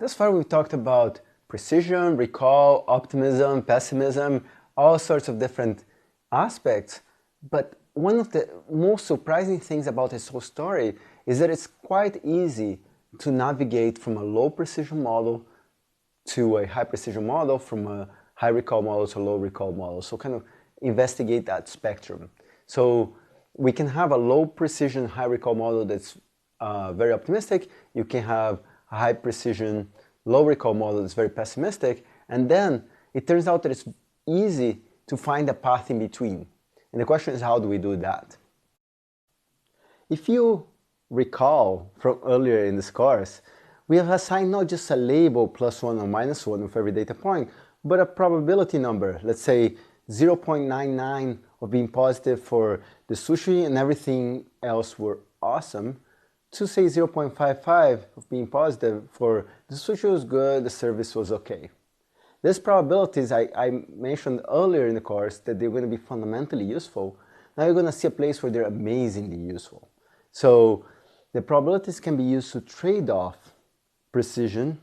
Thus far we've talked about precision, recall, optimism, pessimism, all sorts of different aspects. But one of the most surprising things about this whole story is that it's quite easy to navigate from a low precision model to a high precision model, from a high recall model to a low recall model. So kind of investigate that spectrum. So we can have a low precision, high recall model that's very optimistic. You can have a high precision, low recall model that's very pessimistic. And then it turns out that it's easy to find a path in between. And the question is, how do we do that? If you recall from earlier in this course, we have assigned not just a label +1 or -1 with every data point, but a probability number. Let's say 0.99 of being positive for the sushi and everything else were awesome, to say 0.55 of being positive for the sushi was good, the service was okay. These probabilities I mentioned earlier in the course that they're going to be fundamentally useful. Now you're going to see a place where they're amazingly useful. So the probabilities can be used to trade off precision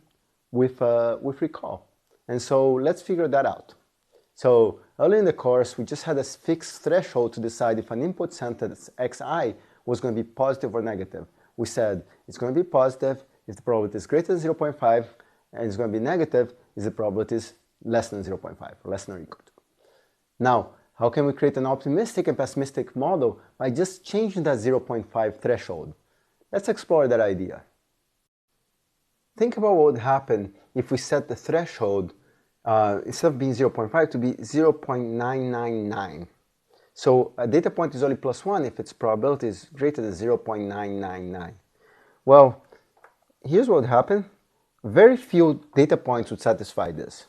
with recall. And so let's figure that out. So earlier in the course, we just had a fixed threshold to decide if an input sentence xi was going to be positive or negative. We said it's going to be positive if the probability is greater than 0.5, and it's going to be negative if the probability is less than 0.5, or less than or equal to. Now, how can we create an optimistic and pessimistic model? By just changing that 0.5 threshold. Let's explore that idea. Think about what would happen if we set the threshold instead of being 0.5 to be 0.999. So a data point is only +1 if its probability is greater than 0.999. Well, here's what would happen. Very few data points would satisfy this.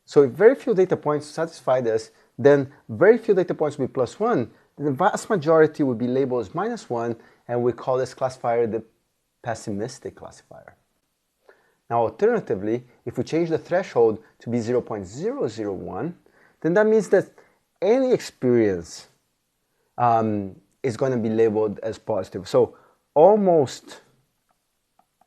So if very few data points satisfy this, then very few data points will be +1. The vast majority would be labeled as -1, and we call this classifier the pessimistic classifier. Now, alternatively, if we change the threshold to be 0.001, then that means that any experience is going to be labeled as positive. So almost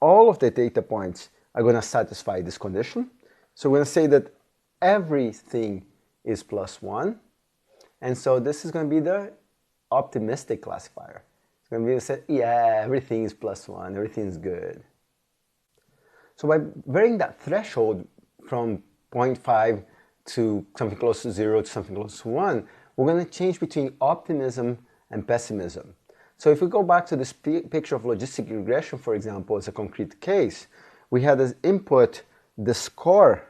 all of the data points are going to satisfy this condition. So we're going to say that everything is +1. And so this is going to be the optimistic classifier. It's going to be say, yeah, everything is +1, everything is good. So by varying that threshold from 0.5 to something close to 0 to something close to 1, we're going to change between optimism and pessimism. So if we go back to this picture of logistic regression, for example, as a concrete case, we had as input the score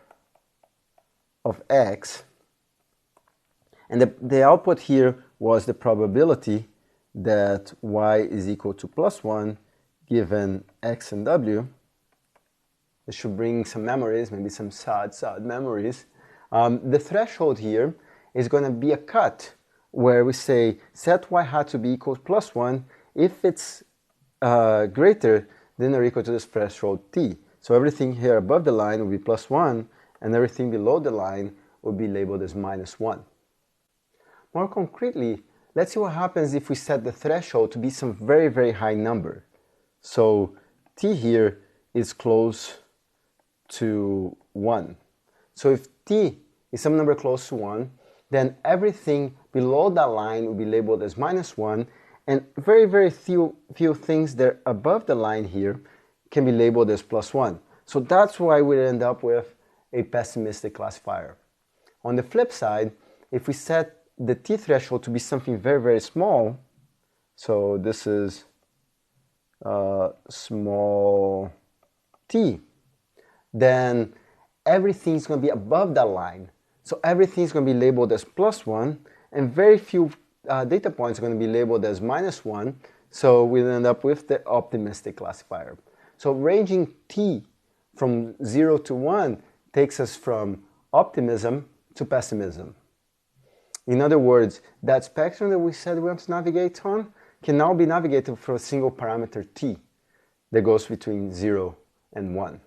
of x, and the output here was the probability that y is equal to +1 given x and w. This should bring some memories, maybe some sad memories. The threshold here is going to be a cut where we say set y hat to be equal to +1 if it's greater than or equal to this threshold t. So everything here above the line will be +1, and everything below the line will be labeled as -1. More concretely, let's see what happens if we set the threshold to be some very, very high number. So t here is close to 1. So if t is some number close to 1, then everything below that line will be labeled as -1, and very, very few things that are above the line here can be labeled as +1. So that's why we end up with a pessimistic classifier. On the flip side, if we set the t threshold to be something very, very small, so this is small t, then everything's going to be above that line. So everything's going to be labeled as +1, and very few data points are going to be labeled as -1, so we'll end up with the optimistic classifier. So ranging t from 0 to 1 takes us from optimism to pessimism. In other words, that spectrum that we said we want to navigate on can now be navigated for a single parameter t that goes between 0 and 1.